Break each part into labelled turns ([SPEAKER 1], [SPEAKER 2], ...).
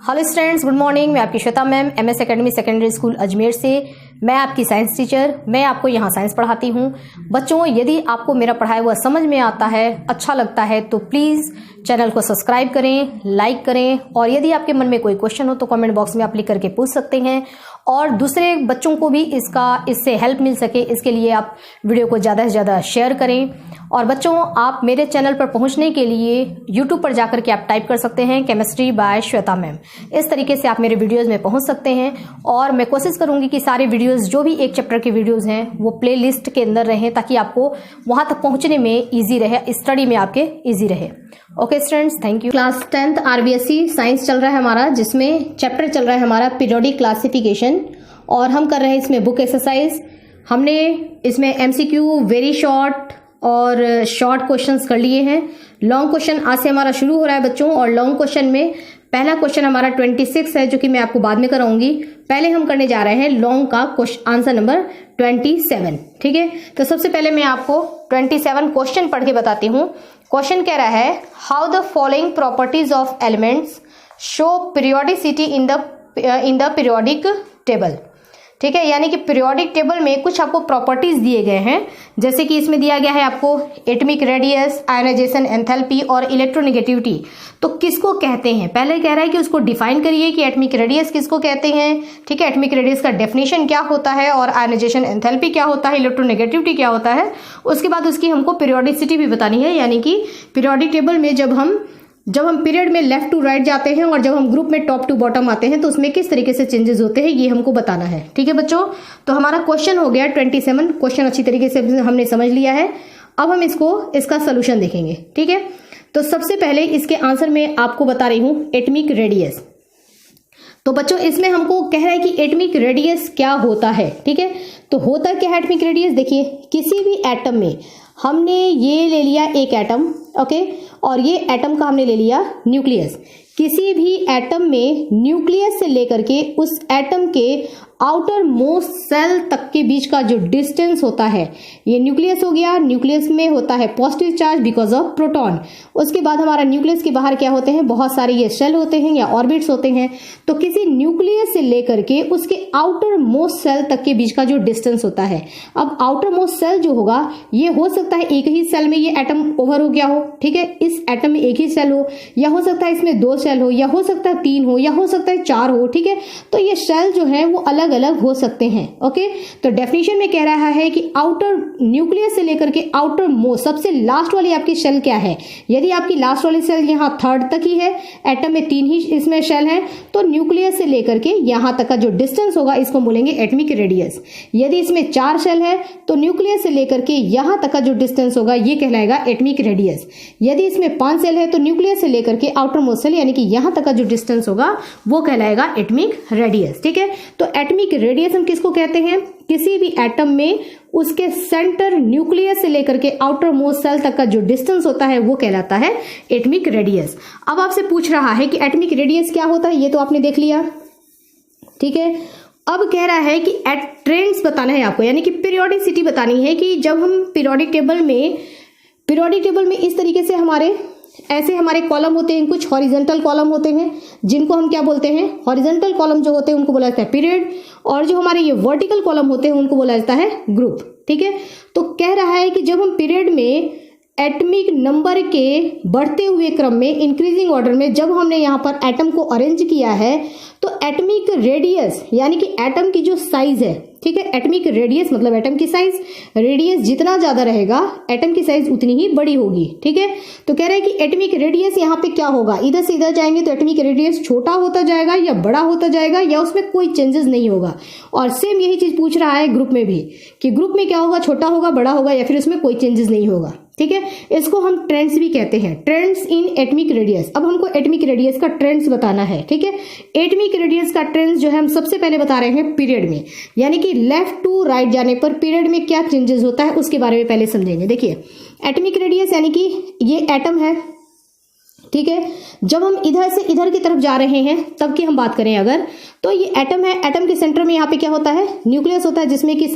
[SPEAKER 1] Hello students, good morning. मैं आपकी Shweta ma'am, MS academy secondary school Ajmer से। मैं आपकी साइंस टीचर। मैं आपको यहाँ साइंस पढ़ाती हूँ। बच्चों, यदि आपको मेरा पढ़ाया हुआ समझ में आता है, अच्छा लगता है, तो प्लीज़ चैनल को सब्सक्राइब करें, लाइक करें, और यदि आपके मन में कोई क्वेश्चन हो तो कमेंट बॉक्स में आप लिख करके पूछ सकते हैं, और दूसरे बच्चों को भी इससे हेल्प मिल सके, इसके लिए आप वीडियो को ज़्यादा से ज़्यादा शेयर करें। और बच्चों, आप मेरे चैनल पर पहुंचने के लिए यूट्यूब पर जाकर के आप टाइप कर सकते हैं केमिस्ट्री बाय श्वेता मैम। इस तरीके से आप मेरे वीडियोस में पहुंच सकते हैं, और मैं कोशिश करूंगी कि सारे वीडियोस जो भी एक चैप्टर के वीडियोस हैं वो प्लेलिस्ट के अंदर रहें, ताकि आपको वहां तक पहुंचने में ईजी रहे, स्टडी में आपके ईजी रहे। Okay students, thank you. Class 10th RBSC science चल रहा है हमारा, जिसमें चैप्टर चल रहा है हमारा पीरियोडिक क्लासिफिकेशन, और हम कर रहे हैं इसमें बुक एक्सरसाइज। हमने इसमें एमसीक्यू, वेरी शॉर्ट और शॉर्ट क्वेश्चंस कर लिए हैं। लॉन्ग क्वेश्चन आज से हमारा शुरू हो रहा है बच्चों, और लॉन्ग क्वेश्चन में पहला क्वेश्चन हमारा 26 है, जो कि मैं आपको बाद में कराऊंगी। पहले हम करने जा रहे हैं लॉन्ग का आंसर नंबर 27। ठीक है, तो सबसे पहले मैं आपको 27 क्वेश्चन पढ़ के बताती हूँ। क्वेश्चन कह रहा है, how the following properties of elements show periodicity in the periodic table. ठीक है, यानी कि पीरियोडिक टेबल में कुछ आपको प्रॉपर्टीज दिए गए हैं, जैसे कि इसमें दिया गया है आपको एटॉमिक रेडियस, आयनाइजेशन एंथैल्पी और इलेक्ट्रोनेगेटिविटी। तो किसको कहते हैं, पहले कह रहा है कि उसको डिफाइन करिए कि एटॉमिक रेडियस किसको कहते हैं। ठीक है, एटॉमिक रेडियस का डेफिनेशन क्या होता है, और आयनाइजेशन एंथैल्पी क्या होता है, इलेक्ट्रोनेगेटिविटी क्या होता है। उसके बाद उसकी हमको पीरियोडिसिटी भी बतानी है, यानी कि पीरियोडिक टेबल में जब हम पीरियड में लेफ्ट टू राइट जाते हैं और जब हम ग्रुप में टॉप टू बॉटम आते हैं तो उसमें किस तरीके से चेंजेस होते हैं, ये हमको बताना है। ठीक है बच्चों, तो हमारा क्वेश्चन हो गया 27। क्वेश्चन अच्छी तरीके से हमने समझ लिया है। अब हम इसका सोल्यूशन देखेंगे। ठीक है, तो सबसे पहले इसके आंसर में आपको बता रही हूं एटॉमिक रेडियस। तो बच्चों, इसमें हमको कह रहा है कि एटॉमिक रेडियस क्या होता है। ठीक है, तो होता क्या है एटॉमिक रेडियस। देखिए, किसी भी एटम में हमने ये ले लिया एक एटम, ओके, और ये एटम का हमने ले लिया न्यूक्लियस। किसी भी एटम में न्यूक्लियस से लेकर के उस एटम के आउटर मोस्ट सेल तक के बीच का जो डिस्टेंस होता है, ये न्यूक्लियस हो गया। न्यूक्लियस में होता है positive charge because of proton. उसके बाद हमारा न्यूक्लियस के बाहर क्या होते हैं, बहुत सारे ये शेल होते हैं या ऑर्बिट्स होते हैं। तो किसी न्यूक्लियस से लेकर के उसके आउटर मोस्ट सेल तक के बीच का जो डिस्टेंस होता है, अब आउटर मोस्ट सेल जो होगा, ये हो सकता है एक ही सेल में ये एटम ओवर हो गया हो। ठीक है, इस एटम में एक ही सेल हो, या हो सकता है इसमें 2 सेल हो, या हो सकता है 3 हो, या हो सकता है 4 हो। ठीक है, तो ये सेल जो है वो अलग अलग हो सकते हैं। ओके, तो डेफिनेशन में कह रहा है कि आउटर न्यूक्लियस से लेकर के आउटर मोस्ट सबसे लास्ट वाली आपकी शेल क्या है। यदि आपकी लास्ट वाली सेल यहां 3rd तक ही है, एटम में 3 ही इसमें शेल है, तो न्यूक्लियस से लेकर के यहां तक का जो डिस्टेंस होगा इसको बोलेंगे एटॉमिक रेडियस। यदि इसमें 4 शेल है तो न्यूक्लियस से लेकर के यहां तक का जो डिस्टेंस होगा ये कहलाएगा एटॉमिक रेडियस। यदि इसमें 5 सेल है तो न्यूक्लियस से लेकर के आउटर मोस्ट सेल यानी कि यहां तक का जो डिस्टेंस होगा वो कहलाएगा एटॉमिक रेडियस। ठीक है, तो एटॉमिक रेडियस हम किसको कहते हैं, किसी भी एटम में उसके सेंटर न्यूक्लियस से लेकर के आउटर मोस्ट सेल तक का जो डिस्टेंस होता है वो कहलाता है एटॉमिक रेडियस। अब आपसे पूछ रहा है कि एटॉमिक रेडियस क्या होता है, ये तो आपने देख लिया। ठीक है, अब कह रहा है कि एट ट्रेंड्स बताना है आपको, यानी कि पीरियोडिसिटी बतानी है कि जब हम पीरियोडिक टेबल में इस तरीके से हमारे कॉलम होते हैं, कुछ हॉरिजॉन्टल कॉलम होते हैं जिनको हम क्या बोलते हैं, हॉरिजॉन्टल कॉलम जो होते हैं उनको बोला जाता है पीरियड, और जो हमारे ये वर्टिकल कॉलम होते हैं उनको बोला जाता है ग्रुप। ठीक है, तो कह रहा है कि जब हम पीरियड में एटॉमिक नंबर के बढ़ते हुए क्रम में, इंक्रीजिंग ऑर्डर में जब हमने यहाँ पर एटम को अरेंज किया है, तो एटॉमिक रेडियस यानी कि एटम की जो साइज है, ठीक है, एटॉमिक रेडियस मतलब एटम की साइज, रेडियस जितना ज्यादा रहेगा एटम की साइज उतनी ही बड़ी होगी। ठीक है, तो कह रहा है कि एटॉमिक रेडियस यहाँ पे क्या होगा, इधर से इधर जाएंगे तो एटॉमिक रेडियस छोटा होता जाएगा या बड़ा होता जाएगा, या उसमें कोई चेंजेस नहीं होगा। और सेम यही चीज पूछ रहा है ग्रुप में भी, कि ग्रुप में क्या होगा, छोटा होगा, बड़ा होगा, या फिर उसमें कोई चेंजेस नहीं होगा। ठीक है, इसको हम ट्रेंड्स भी कहते हैं, ट्रेंड्स इन एटॉमिक रेडियस। अब हमको एटॉमिक रेडियस का ट्रेंड्स बताना है। ठीक है, एटॉमिक रेडियस का ट्रेंड्स जो है हम सबसे पहले बता रहे हैं पीरियड में, यानी कि लेफ्ट टू राइट जाने पर पीरियड में क्या चेंजेस होता है उसके बारे में पहले समझेंगे। देखिए, एटॉमिक रेडियस यानी कि ये एटम है। ठीक है, जब हम इधर से इधर की तरफ जा रहे हैं तब की हम बात करें अगर, तो ये एटम है, एटम के सेंटर में यहाँ पे क्या होता है, न्यूक्लियस होता है, जिसमें कि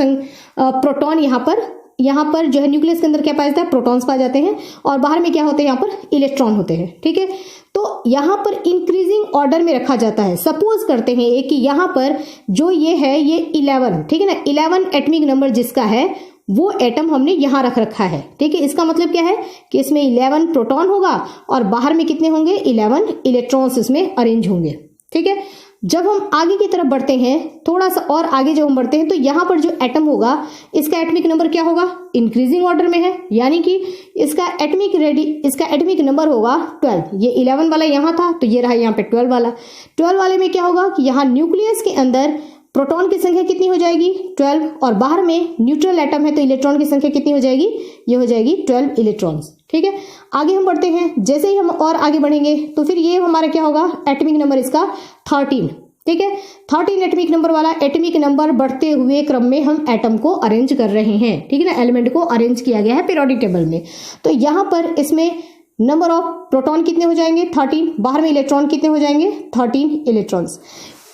[SPEAKER 1] प्रोटॉन यहाँ पर जो है न्यूक्लियस के अंदर क्या पाया जाता है, प्रोटॉन्स पाए जाते हैं, और बाहर में क्या होते हैं, यहाँ पर इलेक्ट्रॉन होते हैं। ठीक है, तो यहाँ पर इंक्रीजिंग ऑर्डर में रखा जाता है। सपोज करते हैं कि यहाँ पर जो ये है ये 11, ठीक है ना, 11 एटॉमिक नंबर जिसका है वो एटम हमने यहाँ रख रखा है, ठीक है। इसका मतलब क्या है कि इसमें 11 प्रोटॉन होगा और बाहर में कितने होंगे, 11 इलेक्ट्रॉन्स इसमें अरेंज होंगे, ठीक है। जब हम आगे की तरफ बढ़ते हैं, थोड़ा सा और आगे जब हम बढ़ते हैं, तो यहाँ पर जो एटम होगा इसका एटॉमिक नंबर क्या होगा, इंक्रीजिंग ऑर्डर में है, यानी कि इसका एटॉमिक नंबर होगा 12। ये 11 वाला यहाँ था तो ये रहा यहाँ पे 12 वाला। 12 वाले में क्या होगा कि यहाँ न्यूक्लियस के अंदर प्रोटॉन की संख्या कितनी हो जाएगी, 12, और बाहर में न्यूट्रल एटम है तो इलेक्ट्रॉन की संख्या कितनी हो जाएगी, ये हो जाएगी 12 इलेक्ट्रॉन्स, ठीक है। आगे हम बढ़ते हैं, जैसे ही हम और आगे बढ़ेंगे तो फिर ये हमारा क्या होगा, एटॉमिक नंबर इसका 13, ठीक है। 13 एटॉमिक नंबर वाला एटॉमिक नंबर बढ़ते हुए क्रम में हम एटम को अरेंज कर रहे हैं, ठीक है ना, एलिमेंट को अरेंज किया गया है पीरियोडिक टेबल में। तो यहाँ पर इसमें नंबर ऑफ प्रोटॉन कितने हो जाएंगे, 13, बाहर में इलेक्ट्रॉन कितने हो जाएंगे, 13 इलेक्ट्रॉन्स।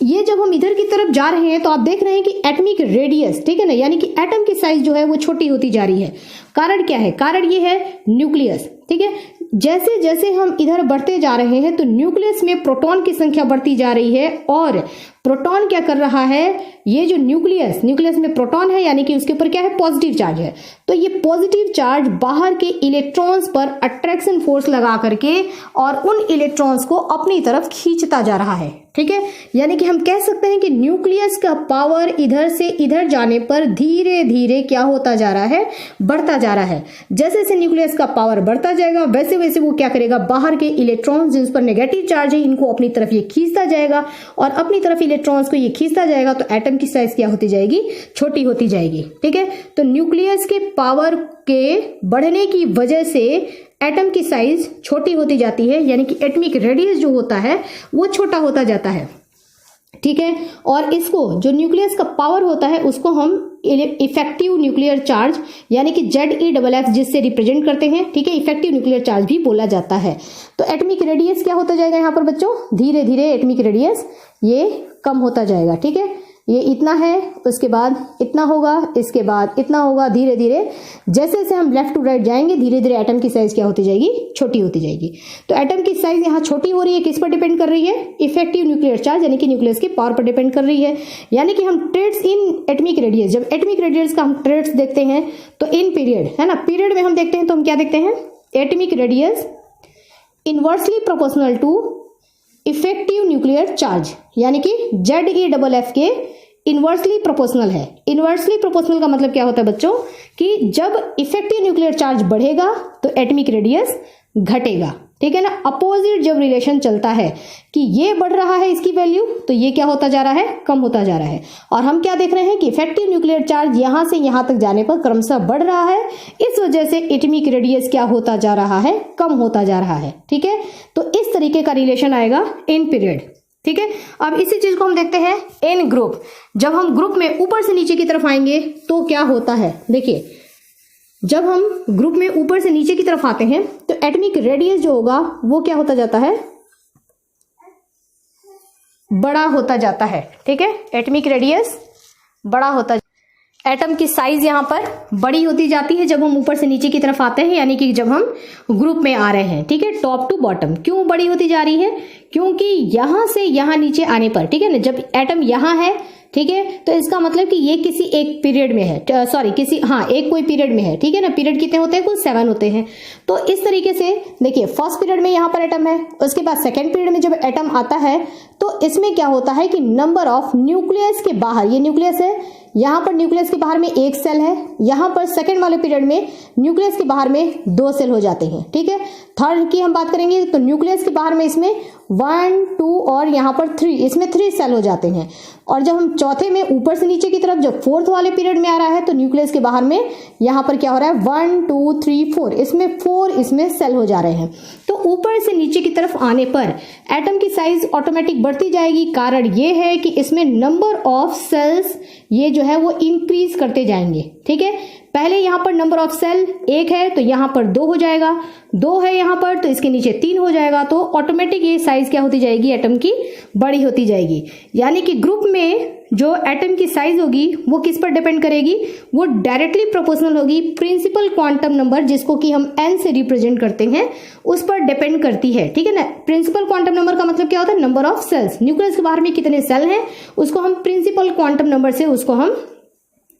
[SPEAKER 1] ये जब हम इधर की तरफ जा रहे हैं तो आप देख रहे हैं कि एटॉमिक रेडियस, ठीक है ना, यानी कि एटम की साइज जो है वो छोटी होती जा रही है। कारण क्या है, कारण ये है न्यूक्लियस, ठीक है। जैसे जैसे हम इधर बढ़ते जा रहे हैं तो न्यूक्लियस में प्रोटॉन की संख्या बढ़ती जा रही है और प्रोटॉन क्या कर रहा है, ये जो न्यूक्लियस में प्रोटॉन है यानी कि उसके ऊपर क्या है, पॉजिटिव चार्ज है, तो ये पॉजिटिव चार्ज बाहर के इलेक्ट्रॉन्स पर अट्रैक्शन फोर्स लगा करके और उन इलेक्ट्रॉन्स को अपनी तरफ खींचता जा रहा है, ठीक है। यानी कि हम कह सकते हैं कि न्यूक्लियस का पावर इधर से इधर जाने पर धीरे धीरे क्या होता जा रहा है, बढ़ता जा रहा है। जैसे जैसे न्यूक्लियस का पावर बढ़ता जाएगा वैसे वैसे वो क्या करेगा, बाहर के इलेक्ट्रॉन्स जिस पर नेगेटिव चार्ज है इनको अपनी तरफ ये खींचता जाएगा और अपनी तरफ इलेक्ट्रॉन्स को ये खींचता जाएगा, तो एटम की साइज क्या होती जाएगी, छोटी होती जाएगी, ठीक है। तो न्यूक्लियस के पावर के बढ़ने की वजह से एटम की साइज छोटी होती जाती है, यानी कि एटॉमिक रेडियस जो होता है वो छोटा होता जाता है, ठीक है। और इसको जो न्यूक्लियस का पावर होता है उसको हम इफेक्टिव न्यूक्लियर चार्ज यानी कि ZeFF जिससे रिप्रेजेंट करते हैं, ठीक है, इफेक्टिव न्यूक्लियर चार्ज भी बोला जाता है। तो एटॉमिक रेडियस क्या होता जाएगा यहाँ पर बच्चों, धीरे धीरे एटॉमिक रेडियस ये कम होता जाएगा, ठीक है। ये इतना है, उसके बाद इतना होगा, इसके बाद इतना होगा, धीरे धीरे जैसे जैसे हम लेफ्ट टू राइट जाएंगे धीरे धीरे एटम की साइज क्या होती जाएगी, छोटी होती जाएगी। तो एटम की साइज यहाँ छोटी हो रही है, किस पर डिपेंड कर रही है, इफेक्टिव न्यूक्लियर चार्ज यानी कि न्यूक्लियस की पावर पर डिपेंड कर रही है। यानी कि हम ट्रेड्स इन एटॉमिक रेडियस, जब एटॉमिक रेडियस का हम ट्रेड्स देखते हैं तो इन पीरियड है ना, पीरियड में हम देखते हैं तो हम क्या देखते हैं, atomic radius inversely proportional to effective nuclear charge, यानी कि ZeFF के इनवर्सली प्रोपोर्शनल है। इनवर्सली प्रोपोर्शनल का मतलब क्या होता है बच्चों, कि जब इफेक्टिव न्यूक्लियर चार्ज बढ़ेगा तो एटॉमिक रेडियस घटेगा, ठीक है ना। अपोजिट जब रिलेशन चलता है कि ये बढ़ रहा है इसकी वैल्यू तो ये क्या होता जा रहा है, कम होता जा रहा है। और हम क्या देख रहे हैं कि इफेक्टिव न्यूक्लियर चार्ज यहां से यहां तक जाने पर क्रमशः बढ़ रहा है, इस वजह से एटॉमिक रेडियस क्या होता जा रहा है, कम होता जा रहा है, ठीक है। तो इस तरीके का रिलेशन आएगा इन पीरियड, ठीक है। अब इसी चीज को हम देखते हैं इन ग्रुप। जब हम ग्रुप में ऊपर से नीचे की तरफ आएंगे तो क्या होता है, देखिए जब हम ग्रुप में ऊपर से नीचे की तरफ आते हैं तो एटॉमिक रेडियस जो होगा वो क्या होता जाता है, बड़ा होता जाता है, ठीक है। एटॉमिक रेडियस बड़ा होता, एटम की साइज यहां पर बड़ी होती जाती है जब हम ऊपर से नीचे की तरफ आते हैं, यानी कि जब हम ग्रुप में आ रहे हैं, ठीक है, टॉप टू बॉटम। क्यों बड़ी होती जा रही है, क्योंकि यहां से यहां नीचे आने पर, ठीक है ना, जब एटम यहां है, ठीक है, तो इसका मतलब कि ये किसी एक पीरियड में है, सॉरी किसी एक कोई पीरियड में है, ठीक है ना। पीरियड कितने होते हैं, कुल 7 होते हैं। तो इस तरीके से देखिए फर्स्ट पीरियड में यहां पर एटम है, उसके बाद सेकंड पीरियड में जब एटम आता है तो इसमें क्या होता है कि नंबर ऑफ न्यूक्लियस के बाहर, ये न्यूक्लियस है, यहां पर न्यूक्लियस के बाहर में एक सेल है, यहां पर सेकंड वाले पीरियड में न्यूक्लियस के बाहर में 2 सेल हो जाते हैं, ठीक है। थर्ड की हम बात करेंगे तो न्यूक्लियस के बाहर में इसमें 1, 2 और यहां पर 3, इसमें 3 सेल हो जाते हैं। और जब हम चौथे में ऊपर से नीचे की तरफ जब फोर्थ वाले पीरियड में आ रहा है तो न्यूक्लियस के बाहर में यहां पर क्या हो रहा है, 1, 2, 3, 4, इसमें 4 इसमें सेल हो जा रहे हैं। तो ऊपर से नीचे की तरफ आने पर एटम की साइज ऑटोमेटिक बढ़ती जाएगी। कारण ये है कि इसमें नंबर ऑफ सेल्स ये जो है वो इंक्रीज करते जाएंगे, ठीक है, पहले यहाँ पर नंबर ऑफ सेल 1 है तो यहाँ पर 2 हो जाएगा, 2 है यहाँ पर तो इसके नीचे 3 हो जाएगा, तो ऑटोमेटिक ये साइज क्या होती जाएगी, एटम की बड़ी होती जाएगी। यानी कि ग्रुप में जो एटम की साइज होगी वो किस पर डिपेंड करेगी, वो डायरेक्टली प्रोपोर्शनल होगी प्रिंसिपल क्वांटम नंबर, जिसको कि हम n से रिप्रेजेंट करते हैं, उस पर डिपेंड करती है। ठीक है ना, प्रिंसिपल क्वांटम नंबर का मतलब क्या होता है, नंबर ऑफ सेल्स। न्यूक्लियस के बाहर में कितने सेल हैं उसको हम प्रिंसिपल क्वांटम नंबर से उसको हम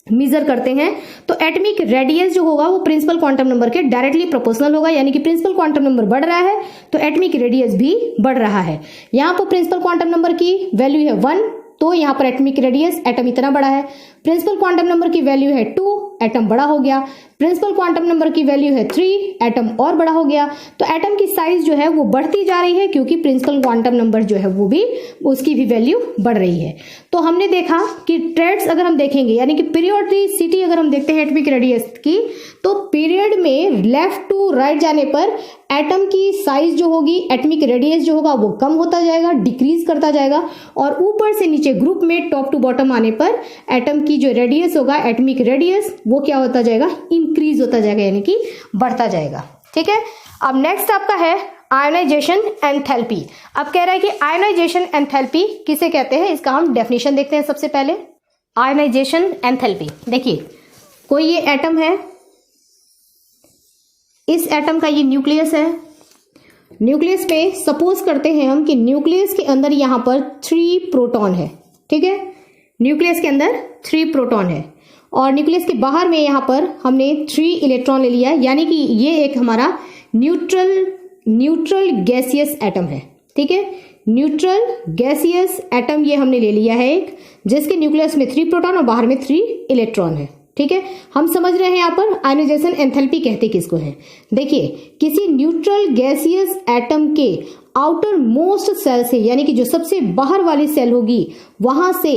[SPEAKER 1] मेजर करते हैं। तो एटमिक रेडियस जो होगा वो प्रिंसिपल क्वांटम नंबर के डायरेक्टली प्रोपोर्शनल होगा, यानी कि प्रिंसिपल क्वांटम नंबर बढ़ रहा है तो एटमिक रेडियस भी बढ़ रहा है। यहाँ पर प्रिंसिपल क्वांटम नंबर की वैल्यू है 1 तो यहाँ पर एटमिक रेडियस एटम इतना बड़ा है। प्रिंसिपल क्वांटम नंबर की वैल्यू है 2, एटम बड़ा हो गया। प्रिंसिपल क्वांटम नंबर की वैल्यू है 3, एटम और बड़ा हो गया। तो एटम की साइज जो है वो बढ़ती जा रही है क्योंकि प्रिंसिपल क्वांटम नंबर जो है वो भी उसकी भी वैल्यू बढ़ रही है। तो हमने देखा कि ट्रेड्स अगर हम देखेंगे, यानी कि पीरियोडिसिटी अगर हम देखते हैं एटमिक रेडियस की, तो पीरियड में लेफ्ट टू राइट जाने पर एटम की साइज जो होगी, एटमिक रेडियस जो होगा वो कम होता जाएगा, डिक्रीज करता जाएगा, और ऊपर से नीचे ग्रुप में टॉप टू बॉटम आने पर एटम की जो रेडियस होगा, एटमिक रेडियस, वो क्या होता जाएगा, इंक्रीज होता जाएगा, यानी कि बढ़ता जाएगा। ठीक है, अब नेक्स्ट आपका है आयोनाइजेशन एंथैल्पी। अब कह रहा है कि आयोनाइजेशन एंथैल्पी किसे कहते हैं, इसका हम डेफिनेशन देखते हैं। सबसे पहले आयोनाइजेशन एंथैल्पी, देखिए कोई ये एटम है, इस एटम का ये न्यूक्लियस है। न्यूक्लियस में सपोज करते हैं हम कि न्यूक्लियस के अंदर यहां पर 3 प्रोटॉन है। ठीक है, न्यूक्लियस के अंदर 3 प्रोटॉन है और न्यूक्लियस के बाहर में यहां पर हमने 3 इलेक्ट्रॉन ले लिया, यानी कि ये एक हमारा न्यूट्रल गैसियस एटम है। ठीक है, न्यूट्रल गैसियस एटम ये हमने ले लिया है एक, जिसके न्यूक्लियस में 3 प्रोटॉन और बाहर में 3 इलेक्ट्रॉन है। ठीक है, हम समझ रहे हैं यहाँ पर आयोनाइजेशन एंथैल्पी कहते किसको है। देखिए, किसी न्यूट्रल गैसियस एटम के आउटर मोस्ट सेल से, यानी कि जो सबसे बाहर वाली सेल होगी, वहां से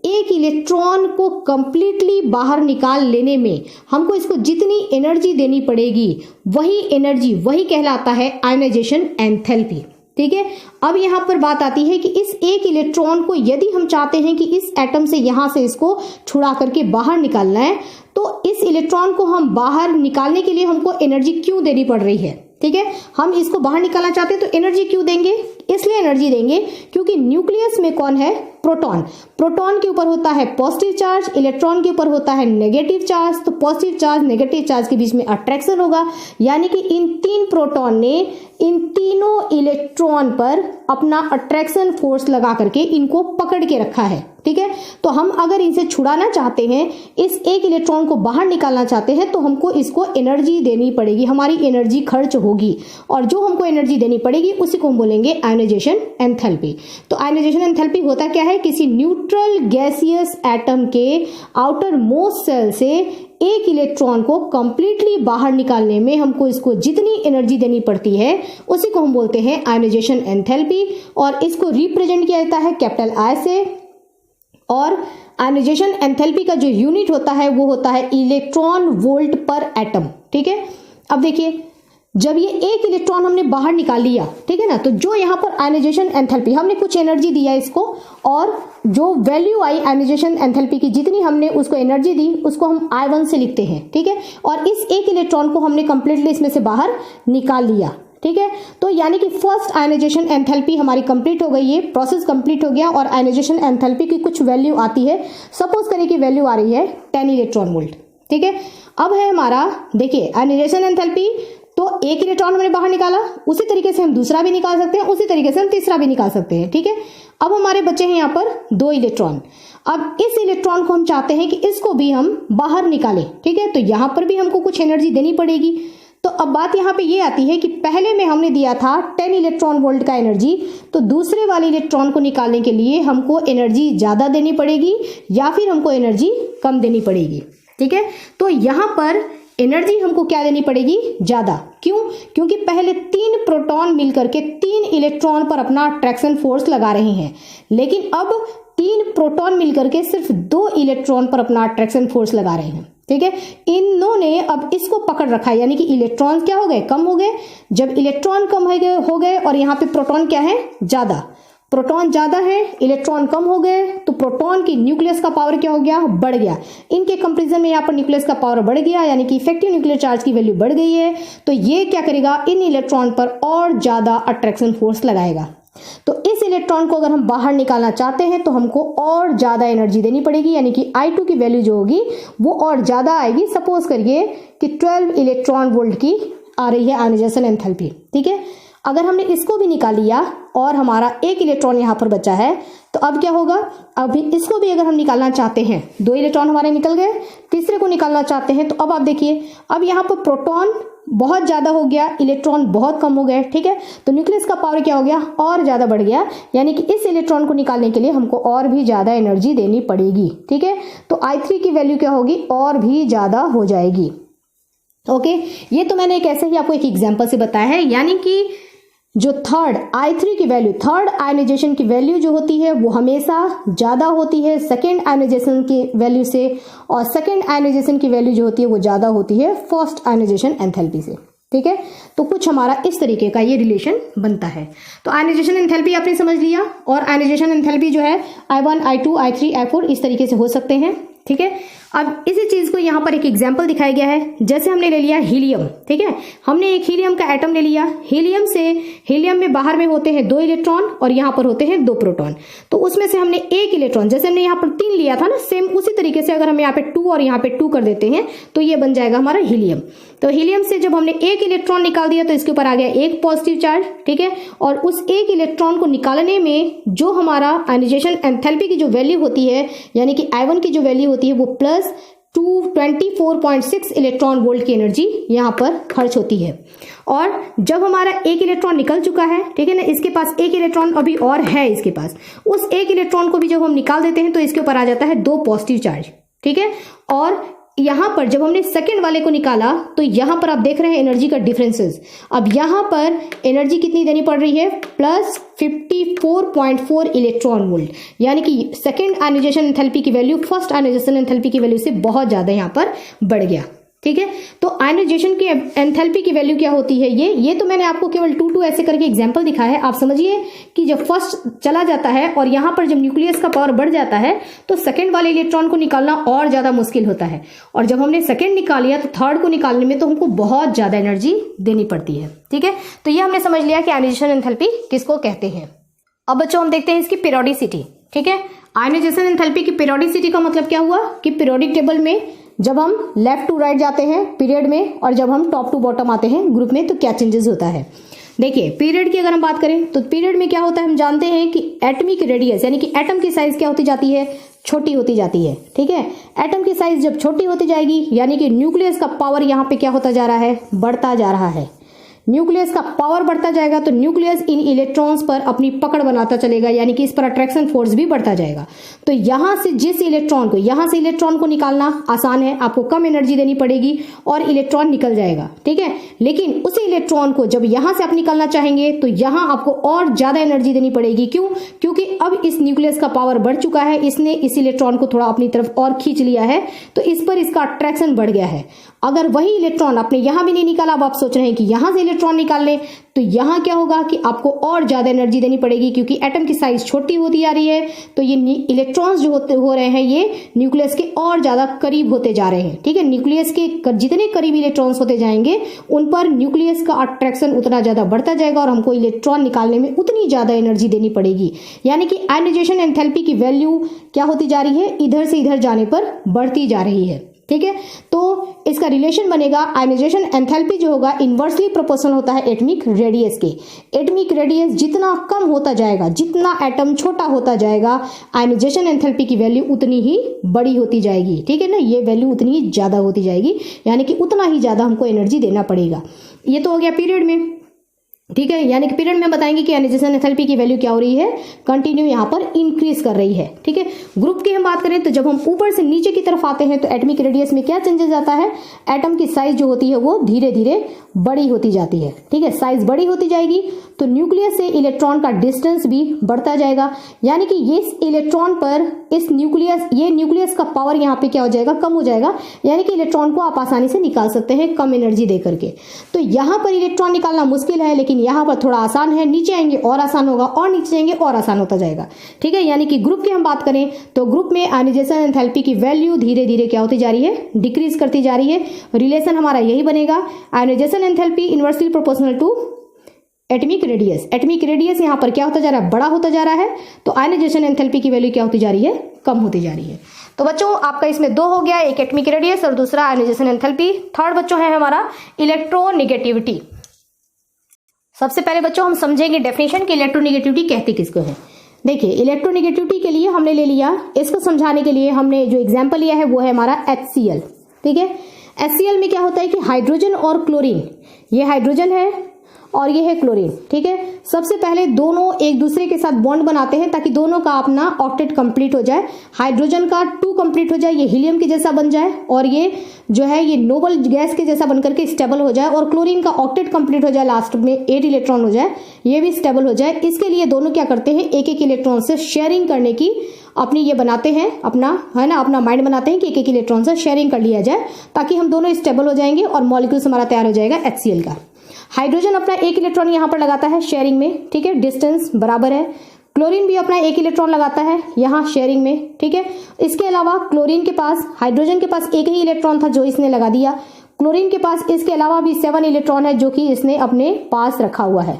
[SPEAKER 1] एक इलेक्ट्रॉन को कंप्लीटली बाहर निकाल लेने में हमको इसको जितनी एनर्जी देनी पड़ेगी, वही एनर्जी वही कहलाता है आयोनाइजेशन एंथैल्पी। ठीक है, अब यहां पर बात आती है कि इस एक इलेक्ट्रॉन को यदि हम चाहते हैं कि इस एटम से यहां से इसको छुड़ा करके बाहर निकालना है, तो इस इलेक्ट्रॉन को हम बाहर निकालने के लिए हमको एनर्जी क्यों देनी पड़ रही है। ठीक है, हम इसको बाहर निकालना चाहते हैं तो एनर्जी क्यों देंगे, इसलिए एनर्जी देंगे क्योंकि न्यूक्लियस में कौन है, प्रोटॉन। प्रोटॉन के ऊपर होता है पॉजिटिव चार्ज, इलेक्ट्रॉन के ऊपर होता है नेगेटिव चार्ज। तो पॉजिटिव चार्ज नेगेटिव चार्ज के बीच में अट्रैक्शन होगा, यानी कि इन 3 प्रोटॉन ने इन तीनों इलेक्ट्रॉन पर अपना अट्रैक्शन फोर्स लगा करके इनको पकड़ के रखा है। ठीक है, तो हम अगर इनसे छुड़ाना चाहते हैं, इस एक इलेक्ट्रॉन को बाहर निकालना चाहते हैं, तो हमको इसको एनर्जी देनी पड़ेगी, हमारी एनर्जी खर्च होगी, और जो हमको एनर्जी देनी पड़ेगी उसी को हम बोलेंगे आयोनाइजेशन एंथैल्पी। तो आयोनाइजेशन एंथैल्पी होता क्या है, किसी न्यूट्रल गैसियस एटम के आउटर मोस्ट सेल से एक इलेक्ट्रॉन को कंप्लीटली बाहर निकालने में हमको इसको जितनी एनर्जी देनी पड़ती है उसी को हम बोलते हैं आयोनाइजेशन एंथैल्पी, और इसको रिप्रेजेंट किया जाता है कैपिटल आई से। और आयोनाइजेशन एंथैल्पी का जो यूनिट होता है वो होता है इलेक्ट्रॉन वोल्ट पर एटम। ठीक है, अब देखिए, जब ये एक इलेक्ट्रॉन हमने बाहर निकाल लिया, ठीक है ना, तो जो यहाँ पर आयोनाइजेशन एंथैल्पी, हमने कुछ एनर्जी दिया इसको, और जो वैल्यू आई आयोनाइजेशन एंथैल्पी की, जितनी हमने उसको एनर्जी दी उसको हम I1 से लिखते हैं। ठीक है, और इस एक इलेक्ट्रॉन को हमने कंप्लीटली इसमें से बाहर निकाल लिया। ठीक है, तो यानी कि फर्स्ट आयोनाइजेशन एंथैल्पी हमारी कंप्लीट हो गई, ये प्रोसेस कंप्लीट हो गया, और आयोनाइजेशन एंथैल्पी की कुछ वैल्यू आती है। सपोज करें कि वैल्यू आ रही है 10 इलेक्ट्रॉन वोल्ट। ठीक है, अब है हमारा, देखिए आयोनाइजेशन एंथैल्पी, तो एक इलेक्ट्रॉन हमने बाहर निकाला, उसी तरीके से हम दूसरा भी निकाल सकते हैं, उसी तरीके से हम तीसरा भी निकाल सकते हैं। ठीक है, अब हमारे बचे हैं यहाँ पर 2 इलेक्ट्रॉन। अब इस इलेक्ट्रॉन को हम चाहते हैं कि इसको भी हम बाहर निकालें। ठीक है, तो यहाँ पर भी हमको कुछ एनर्जी देनी पड़ेगी। तो अब बात यहाँ पे ये आती है कि पहले में हमने दिया था 10 इलेक्ट्रॉन वोल्ट का एनर्जी, तो दूसरे वाले इलेक्ट्रॉन को निकालने के लिए हमको एनर्जी ज्यादा देनी पड़ेगी या फिर हमको एनर्जी कम देनी पड़ेगी। ठीक है, तो यहाँ पर एनर्जी हमको क्या देनी पड़ेगी, ज्यादा। क्यों, क्योंकि पहले 3 प्रोटॉन मिलकर के 3 इलेक्ट्रॉन पर अपना अट्रैक्शन फोर्स लगा रहे हैं, लेकिन अब 3 प्रोटॉन मिलकर के सिर्फ 2 इलेक्ट्रॉन पर अपना अट्रैक्शन फोर्स लगा रहे हैं। ठीक है, इन्होंने अब इसको पकड़ रखा है, यानी कि इलेक्ट्रॉन क्या हो गए, कम हो गए। जब इलेक्ट्रॉन कम हो गए और यहाँ पे प्रोटॉन क्या है, ज्यादा, प्रोटॉन ज्यादा है, इलेक्ट्रॉन कम हो गए, तो प्रोटॉन की न्यूक्लियस का पावर क्या हो गया, बढ़ गया। इनके कंपैरिजन में यहाँ पर न्यूक्लियस का पावर बढ़ गया, यानी कि इफेक्टिव न्यूक्लियर चार्ज की वैल्यू बढ़ गई है। तो ये क्या करेगा, इन इलेक्ट्रॉन पर और ज्यादा अट्रैक्शन फोर्स लगाएगा। तो इस इलेक्ट्रॉन को अगर हम बाहर निकालना चाहते हैं तो हमको और ज्यादा एनर्जी देनी पड़ेगी, यानी कि I2 की वैल्यू जो होगी वो और ज्यादा आएगी। सपोज करिए कि 12 इलेक्ट्रॉन वोल्ट की आ रही है आयनाइजेशन एंथैल्पी, ठीक है। अगर हमने इसको भी निकाल लिया और हमारा एक इलेक्ट्रॉन यहाँ पर बचा है, तो अब क्या होगा, अभी इसको भी अगर हम निकालना चाहते हैं, 2 इलेक्ट्रॉन हमारे निकल गए, तीसरे को निकालना चाहते हैं, तो अब आप देखिए, अब यहाँ पर प्रोटॉन बहुत ज्यादा हो गया, इलेक्ट्रॉन बहुत कम हो गए, ठीक है। तो न्यूक्लियस का पावर क्या हो गया, और ज्यादा बढ़ गया, यानी कि इस इलेक्ट्रॉन को निकालने के लिए हमको और भी ज्यादा एनर्जी देनी पड़ेगी, ठीक है। तो I3 की वैल्यू क्या होगी, और भी ज्यादा हो जाएगी। ओके, ये तो मैंने एक ऐसे ही आपको एक एग्जांपल से बताया है, यानी कि जो थर्ड I3 की वैल्यू, थर्ड आयनाइजेशन की वैल्यू जो होती है वो हमेशा ज्यादा होती है सेकेंड आयनाइजेशन की वैल्यू से, और सेकेंड आयनाइजेशन की वैल्यू जो होती है वो ज्यादा होती है फर्स्ट आयनाइजेशन एंथैल्पी से, ठीक है। तो कुछ हमारा इस तरीके का ये रिलेशन बनता है। तो आयनाइजेशन एंथैल्पी आपने समझ लिया, और आयनाइजेशन एंथैल्पी जो है I1, I2, I3, I4 इस तरीके से हो सकते हैं, ठीक है। अब इसी चीज को यहाँ पर एक एग्जाम्पल दिखाया गया है। जैसे हमने ले लिया हीलियम, ठीक है, हमने एक हीलियम का एटम ले लिया। हीलियम में बाहर में होते हैं 2 इलेक्ट्रॉन और यहाँ पर होते हैं 2 प्रोटॉन। तो उसमें से हमने एक इलेक्ट्रॉन, जैसे हमने यहाँ पर 3 लिया था ना, सेम उसी तरीके से अगर हम यहाँ पे 2 और यहाँ पे 2 कर देते हैं तो ये बन जाएगा हमारा हीलियम। तो हीलियम से जब हमने एक इलेक्ट्रॉन निकाल दिया तो इसके ऊपर आ गया एक पॉजिटिव चार्ज, ठीक है। और उस एक इलेक्ट्रॉन को निकालने में जो हमारा आयनाइजेशन एंथैल्पी की जो वैल्यू होती है, यानी कि I1 की जो वैल्यू होती है वो प्लस 224.6 इलेक्ट्रॉन वोल्ट की एनर्जी यहाँ पर खर्च होती है। और जब हमारा एक इलेक्ट्रॉन निकल चुका है, ठीक है ना, इसके पास एक इलेक्ट्रॉन अभी और है इसके पास, उस एक इलेक्ट्रॉन को भी जब हम निकाल देते हैं तो इसके ऊपर आ जाता है 2 पॉजिटिव चार्ज, ठीक है। और यहां पर जब हमने सेकंड वाले को निकाला तो यहां पर आप देख रहे हैं एनर्जी का डिफरेंसेस। अब यहां पर एनर्जी कितनी देनी पड़ रही है, प्लस 54.4 इलेक्ट्रॉन वोल्ट, यानी कि सेकंड आयनाइजेशन एंथैल्पी की वैल्यू फर्स्ट आयनाइजेशन एंथैल्पी की वैल्यू से बहुत ज्यादा यहां पर बढ़ गया, ठीक है। तो आयनाइजेशन की एंथैल्पी की वैल्यू क्या होती है, ये तो मैंने आपको केवल 2 ऐसे करके एग्जांपल दिखाया है। आप समझिए कि जब फर्स्ट चला जाता है और यहां पर जब न्यूक्लियस का पावर बढ़ जाता है तो सेकंड वाले इलेक्ट्रॉन को निकालना और ज्यादा मुश्किल होता है, और जब हमने सेकंड निकाल लिया तो थर्ड को निकालने में तो हमको बहुत ज्यादा एनर्जी देनी पड़ती है, ठीक है। तो ये हमने समझ लिया कि आयनाइजेशन एंथैल्पी किसको कहते हैं। अब बच्चों हम देखते हैं इसकी पीरियोडिसिटी, ठीक है। आयनाइजेशन एंथैल्पी की पीरियोडिसिटी का मतलब क्या हुआ कि पीरियोडिक टेबल में जब हम लेफ्ट टू राइट जाते हैं पीरियड में, और जब हम टॉप टू बॉटम आते हैं ग्रुप में, तो क्या चेंजेस होता है। देखिए पीरियड की अगर हम बात करें तो पीरियड में क्या होता है, हम जानते हैं कि एटमिक रेडियस, यानी कि एटम की साइज क्या होती जाती है, छोटी होती जाती है, ठीक है। एटम की साइज जब छोटी होती जाएगी, यानी कि न्यूक्लियस का पावर यहाँ पे क्या होता जा रहा है, बढ़ता जा रहा है। न्यूक्लियस का पावर बढ़ता जाएगा तो न्यूक्लियस इन इलेक्ट्रॉन्स पर अपनी पकड़ बनाता चलेगा, यानी कि इस पर अट्रैक्शन फोर्स भी बढ़ता जाएगा। तो यहां से यहां से इलेक्ट्रॉन को निकालना आसान है, आपको कम एनर्जी देनी पड़ेगी और इलेक्ट्रॉन निकल जाएगा, ठीक है। लेकिन उसी इलेक्ट्रॉन को जब यहां से आप निकालना चाहेंगे तो यहां आपको और ज्यादा एनर्जी देनी पड़ेगी। क्यों? क्योंकि अब इस न्यूक्लियस का पावर बढ़ चुका है, इसने इस इलेक्ट्रॉन को थोड़ा अपनी तरफ और खींच लिया है, तो इस पर इसका अट्रैक्शन बढ़ गया है। अगर वही इलेक्ट्रॉन आपने यहां भी नहीं निकाला, अब आप सोच रहे हैं कि यहां से इलेक्ट्रॉन निकाल लें, तो यहां क्या होगा कि आपको और ज्यादा एनर्जी देनी पड़ेगी, क्योंकि एटम की साइज छोटी होती जा रही है। तो ये इलेक्ट्रॉन्स जो हो रहे हैं ये न्यूक्लियस के और ज्यादा करीब होते जा रहे हैं, ठीक है। न्यूक्लियस के जितने करीब इलेक्ट्रॉन्स होते जाएंगे उन पर न्यूक्लियस का अट्रैक्शन उतना ज्यादा बढ़ता जाएगा और हमको इलेक्ट्रॉन निकालने में उतनी ज्यादा एनर्जी देनी पड़ेगी। यानी कि आयनाइजेशन एंथैल्पी की वैल्यू क्या होती जा रही है, इधर से इधर जाने पर बढ़ती जा रही है, ठीक है। तो इसका रिलेशन बनेगा, आयनाइजेशन एंथैल्पी जो होगा इनवर्सली प्रोपोर्शनल होता है एटमिक रेडियस के। एटमिक रेडियस जितना कम होता जाएगा, जितना एटम छोटा होता जाएगा, आयनाइजेशन एंथैल्पी की वैल्यू उतनी ही बड़ी होती जाएगी, ठीक है ना। ये वैल्यू उतनी ही ज्यादा होती जाएगी, यानी कि उतना ही ज्यादा हमको एनर्जी देना पड़ेगा। ये तो हो गया पीरियड में, ठीक है। यानी कि पीरियड में बताएंगे कि आयनाइजेशन एंथैल्पी की वैल्यू क्या हो रही है, कंटिन्यू यहाँ पर इंक्रीज कर रही है, ठीक है। ग्रुप की हम बात करें तो जब हम ऊपर से नीचे की तरफ आते हैं तो एटमिक रेडियस में क्या चेंजेस आता है, एटम की साइज जो होती है वो धीरे धीरे बड़ी होती जाती है, ठीक है। साइज बड़ी होती जाएगी तो न्यूक्लियस से इलेक्ट्रॉन का डिस्टेंस भी बढ़ता जाएगा, यानी कि ये इलेक्ट्रॉन पर ये न्यूक्लियस का पावर यहाँ पे क्या हो जाएगा, कम हो जाएगा, यानी कि इलेक्ट्रॉन को आप आसानी से निकाल सकते हैं कम एनर्जी दे करके। तो यहाँ पर इलेक्ट्रॉन निकालना मुश्किल है, लेकिन यहाँ पर थोड़ा आसान है, नीचे आएंगे और आसान होगा, और नीचे आएंगे और आसान होता जाएगा। ठीक है, यानी कि ग्रुप की हम बात करें तो ग्रुप में आयनाइजेशन एंथैल्पी की वैल्यू धीरे धीरे क्या होती जा रही है, डिक्रीज करती जा रही है। रिलेशन हमारा यही बनेगा, ionisation enthalpy inversely proportional to atomic radius. Atomic radius यहाँ पर क्या होता जा रहा है, बड़ा होता जा रहा है, तो आयनाइजेशन एंथैल्पी की वैल्यू क्या होती जा रही है, कम होती जा रही है। तो बच्चों आपका इसमें दो हो गया, एक एटॉमिक रेडियस और दूसरा आयनाइजेशन एंथैल्पी। थर्ड बच्चों है हमारा इलेक्ट्रोनेगेटिविटी। सबसे पहले बच्चों हम समझेंगे डेफिनेशन कि इलेक्ट्रोनेगेटिविटी कहते किसको है। देखिए, इलेक्ट्रोनेगेटिविटी के लिए हमने ले लिया, इसको समझाने के लिए हमने जो एग्जाम्पल लिया है वो है हमारा HCl। ठीक है, HCl में क्या होता है कि हाइड्रोजन और क्लोरीन, ये हाइड्रोजन है और ये है क्लोरीन। ठीक है, सबसे पहले दोनों एक दूसरे के साथ बॉन्ड बनाते हैं ताकि दोनों का अपना ऑक्टेट कंप्लीट हो जाए। हाइड्रोजन का 2 कंप्लीट हो जाए, ये हीलियम के जैसा बन जाए, और ये जो है ये नोबल गैस के जैसा बनकर के स्टेबल हो जाए, और क्लोरीन का ऑक्टेट कंप्लीट हो जाए, लास्ट में 8 इलेक्ट्रॉन हो जाए, ये भी स्टेबल हो जाए। इसके लिए दोनों क्या करते हैं, एक एक इलेक्ट्रॉन से शेयरिंग करने की अपनी ये बनाते हैं, अपना है ना, अपना माइंड बनाते हैं कि एक एक इलेक्ट्रॉन से शेयरिंग कर लिया जाए ताकि हम दोनों स्टेबल हो जाएंगे और मॉलिक्यूल्स हमारा तैयार हो जाएगा HCl का। हाइड्रोजन अपना एक इलेक्ट्रॉन यहां पर लगाता है शेयरिंग में, ठीक है, डिस्टेंस बराबर है। क्लोरीन भी अपना एक इलेक्ट्रॉन लगाता है यहां शेयरिंग में। ठीक है, इसके अलावा क्लोरीन के पास, हाइड्रोजन के पास एक ही इलेक्ट्रॉन था जो इसने लगा दिया, क्लोरीन के पास इसके अलावा भी 7 इलेक्ट्रॉन है जो कि इसने अपने पास रखा हुआ है।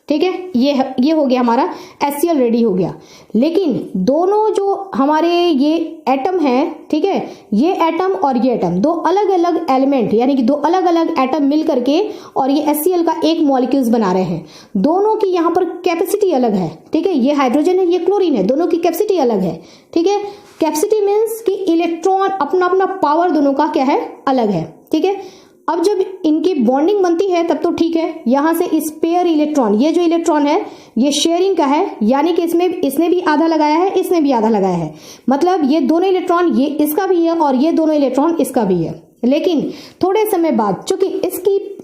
[SPEAKER 1] ठीक है, ये हो गया हमारा HCl रेडी हो गया। लेकिन दोनों जो हमारे ये एटम है, ठीक है, ये एटम और ये एटम दो अलग अलग एलिमेंट, यानी कि दो अलग अलग एटम मिल करके और ये HCl का एक मॉलिक्यूल्स बना रहे हैं। दोनों की यहाँ पर कैपेसिटी अलग है। ठीक है, ये हाइड्रोजन है, ये क्लोरीन है, दोनों की कैपेसिटी अलग है। ठीक है, कैपेसिटी मीन्स कि इलेक्ट्रॉन अपना अपना पावर दोनों का क्या है, अलग है। ठीक है, अब जब इनकी बॉन्डिंग बनती है तब तो ठीक है, यहां से स्पेयर इलेक्ट्रॉन, ये जो इलेक्ट्रॉन है ये शेयरिंग का है, यानी कि इसमें इसने भी आधा लगाया है, इसने भी आधा लगाया है, मतलब ये दोनों इलेक्ट्रॉन, ये इसका भी है और ये दोनों इलेक्ट्रॉन इसका भी है। लेकिन थोड़े समय बाद चूंकि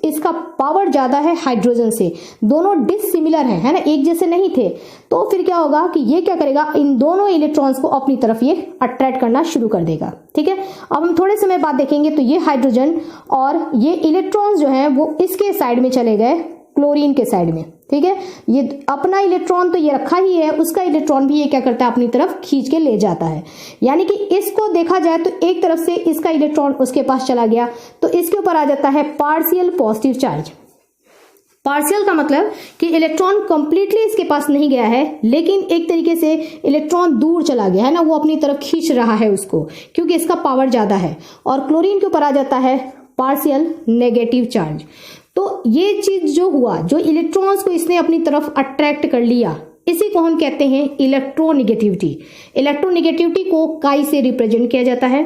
[SPEAKER 1] इसका पावर ज्यादा है हाइड्रोजन से, दोनों डिसिमिलर है ना, एक जैसे नहीं थे, तो फिर क्या होगा कि ये क्या करेगा, इन दोनों इलेक्ट्रॉन्स को अपनी तरफ ये अट्रैक्ट करना शुरू कर देगा। ठीक है, अब हम थोड़े समय बाद देखेंगे तो ये हाइड्रोजन और ये इलेक्ट्रॉन्स जो है वो इसके साइड में चले गए, क्लोरीन के साइड में। ठीक है, ये अपना इलेक्ट्रॉन तो ये रखा ही है, उसका इलेक्ट्रॉन भी ये क्या करता है, अपनी तरफ खींच के ले जाता है। यानी कि इसको देखा जाए तो एक तरफ से इसका इलेक्ट्रॉन उसके पास चला गया तो इसके ऊपर आ जाता है पार्शियल पॉजिटिव चार्ज। पार्शियल का मतलब कि इलेक्ट्रॉन कंप्लीटली इसके पास नहीं गया है, लेकिन एक तरीके से इलेक्ट्रॉन दूर चला गया है ना, वो अपनी तरफ खींच रहा है उसको, क्योंकि इसका पावर ज्यादा है। और क्लोरीन के ऊपर आ जाता है पार्शियल नेगेटिव चार्ज। तो ये चीज जो हुआ, जो इलेक्ट्रॉन्स को इसने अपनी तरफ अट्रैक्ट कर लिया, इसी को हम कहते हैं इलेक्ट्रोनेगेटिविटी। इलेक्ट्रोनेगेटिविटी को काई से रिप्रेजेंट किया जाता है।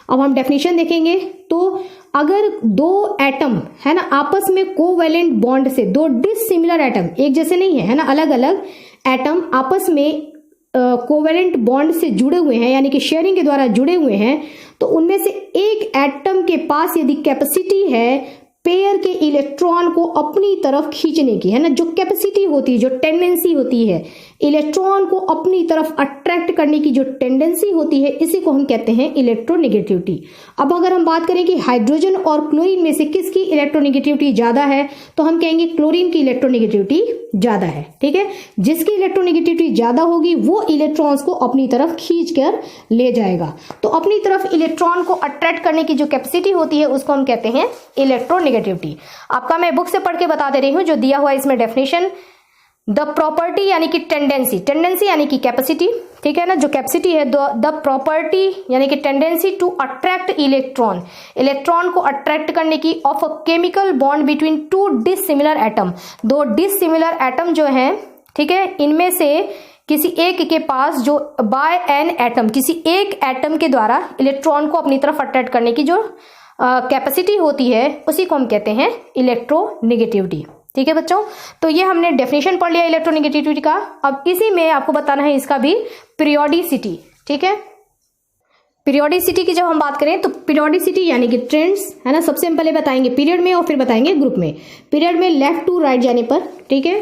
[SPEAKER 1] अब हम डेफिनेशन देखेंगे तो अगर दो एटम है ना आपस में कोवैलेंट बॉन्ड से, दो डिसिमिलर एटम, एक जैसे नहीं है ना, अलग अलग एटम आपस में कोवैलेंट बॉन्ड से जुड़े हुए हैं, यानी कि शेयरिंग के द्वारा जुड़े हुए हैं, तो उनमें से एक एटम के पास यदि कैपेसिटी है पेयर के इलेक्ट्रॉन को अपनी तरफ खींचने की, है ना, जो कैपेसिटी होती है, जो टेंडेंसी होती है, इलेक्ट्रॉन को अपनी तरफ अट्रैक्ट करने की जो टेंडेंसी होती है, इसी को हम कहते हैं इलेक्ट्रोनेगेटिविटी। अब अगर हम बात करें कि हाइड्रोजन और क्लोरीन में से किसकी इलेक्ट्रोनेगेटिविटी ज्यादा है, तो हम कहेंगे क्लोरीन की इलेक्ट्रोनेगेटिविटी ज्यादा है। ठीक है, जिसकी इलेक्ट्रोनेगेटिविटी ज्यादा होगी वो इलेक्ट्रॉन्स को अपनी तरफ खींच कर ले जाएगा। तो अपनी तरफ इलेक्ट्रॉन को अट्रैक्ट करने की जो कैपेसिटी होती है उसको हम कहते हैं इलेक्ट्रोनेगेटिविटी। आपका मैं बुक से पढ़ के बता दे रही हूं, जो दिया हुआ है इसमें डेफिनेशन। द प्रॉपर्टी यानी कि टेंडेंसी, टेंडेंसी यानी कि कैपेसिटी, ठीक है ना, जो कैपेसिटी है, द प्रॉपर्टी यानी कि tendency to attract electron, electron को अट्रैक्ट करने की of a chemical bond between two dissimilar atom, दो डिसिमिलर एटम जो हैं, ठीक है, इनमें से किसी एक के पास जो बाय एन एटम, किसी एक एटम के द्वारा इलेक्ट्रॉन को अपनी तरफ अट्रैक्ट करने की जो कैपेसिटी होती है, उसी को हम कहते हैं इलेक्ट्रोनेगेटिविटी। ठीक है बच्चों, तो ये हमने डेफिनेशन पढ़ लिया इलेक्ट्रोनेगेटिविटी का। अब इसी में आपको बताना है इसका भी पीरियोडिसिटी। ठीक है, पीरियोडिसिटी की जब हम बात करें तो पीरियोडिसिटी यानी कि ट्रेंड्स है ना, सबसे हम पहले बताएंगे पीरियड में और फिर बताएंगे ग्रुप में। पीरियड में लेफ्ट टू राइट जाने पर, ठीक है,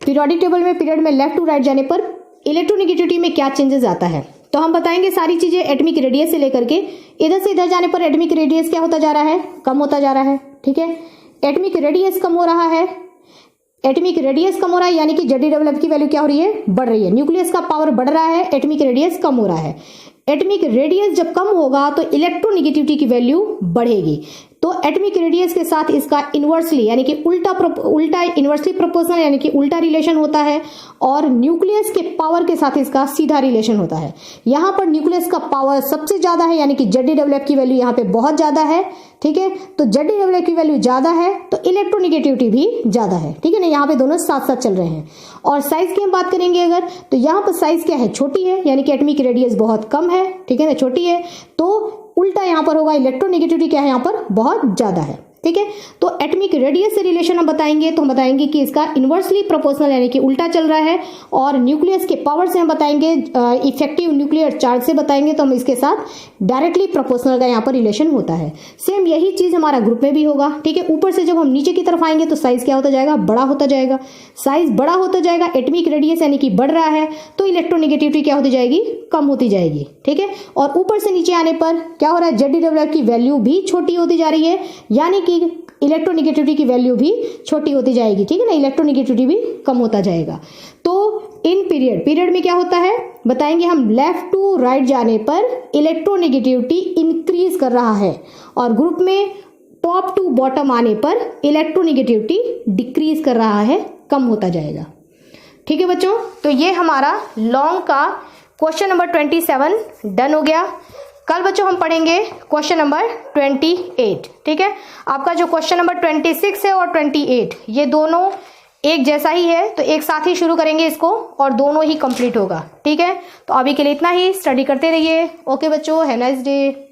[SPEAKER 1] पीरियोडिक टेबल में पीरियड में लेफ्ट टू राइट जाने पर इलेक्ट्रोनेगेटिविटी में क्या चेंजेस आता है, तो हम बताएंगे सारी चीजें एटमिक रेडियस से लेकर के इधर से इधर जाने पर एटमिक रेडियस क्या होता जा रहा है, कम होता जा रहा है, ठीक है। एटमिक रेडियस कम हो रहा है, एटमिक रेडियस कम हो रहा है यानी कि ZeW की वैल्यू क्या हो रही है, बढ़ रही है। न्यूक्लियस का पावर बढ़ रहा है, एटमिक रेडियस कम हो रहा है। एटमिक रेडियस जब कम होगा तो इलेक्ट्रोनेगेटिविटी की वैल्यू बढ़ेगी। तो एटमिक रेडियस के साथ इसका इनवर्सली यानी कि उल्टा इनवर्सली प्रोपोर्शनल यानी कि उल्टा रिलेशन होता है, और न्यूक्लियस के पावर के साथ इसका सीधा रिलेशन होता है। यहां पर न्यूक्लियस का पावर सबसे ज्यादा है यानी कि ZeW की वैल्यू यहां पे बहुत ज्यादा है, ठीक है। तो ZeW की वैल्यू ज्यादा है तो इलेक्ट्रोनेगेटिविटी भी ज्यादा है, ठीक है ना। यहाँ पे दोनों साथ साथ चल रहे हैं। और साइज की हम बात करेंगे अगर, तो यहाँ पर साइज क्या है, छोटी है यानी कि एटमिक रेडियस बहुत कम है, ठीक है ना, छोटी है। तो उल्टा यहां पर होगा, इलेक्ट्रोनेगेटिविटी क्या है यहां पर बहुत ज्यादा है, ठीक है। तो एटमिक रेडियस से रिलेशन हम बताएंगे तो हम बताएंगे कि इसका इनवर्सली प्रोपोर्शनल यानी कि उल्टा चल रहा है, और न्यूक्लियस के पावर से हम बताएंगे इफेक्टिव न्यूक्लियर चार्ज से बताएंगे तो हम इसके साथ डायरेक्टली प्रोपोर्शनल का यहाँ पर रिलेशन होता है। सेम यही चीज हमारा ग्रुप में भी होगा, ठीक है। ऊपर से जब हम नीचे की तरफ आएंगे तो साइज क्या होता जाएगा, बड़ा होता जाएगा। साइज बड़ा होता जाएगा, एटमिक रेडियस यानी कि बढ़ रहा है तो इलेक्ट्रोनेगेटिविटी क्या होती जाएगी, कम होती जाएगी, ठीक है। और ऊपर से नीचे आने पर क्या हो रहा है, ZeW की वैल्यू भी छोटी होती जा रही है यानी कि इलेक्ट्रोनेगेटिविटी की वैल्यू भी छोटी होती जाएगी, ठीक है ना, इलेक्ट्रोनेगेटिविटी भी कम होता जाएगा। तो इन पीरियड में क्या होता है बताएंगे हम, लेफ्ट टू राइट जाने पर इलेक्ट्रोनेगेटिविटी इंक्रीज कर रहा है, और ग्रुप में टॉप टू बॉटम आने पर इलेक्ट्रोनेगेटिविटी डिक्रीज कर रहा है, कम होता जाएगा, ठीक है बच्चों। तो ये हमारा लॉन्ग का क्वेश्चन नंबर 27 डन हो गया। कल बच्चों हम पढ़ेंगे क्वेश्चन नंबर 28, ठीक है। आपका जो क्वेश्चन नंबर 26 है और 28 ये दोनों एक जैसा ही है, तो एक साथ ही शुरू करेंगे इसको और दोनों ही कंप्लीट होगा, ठीक है। तो अभी के लिए इतना ही, स्टडी करते रहिए। ओके बच्चों, हैव नाइस डे।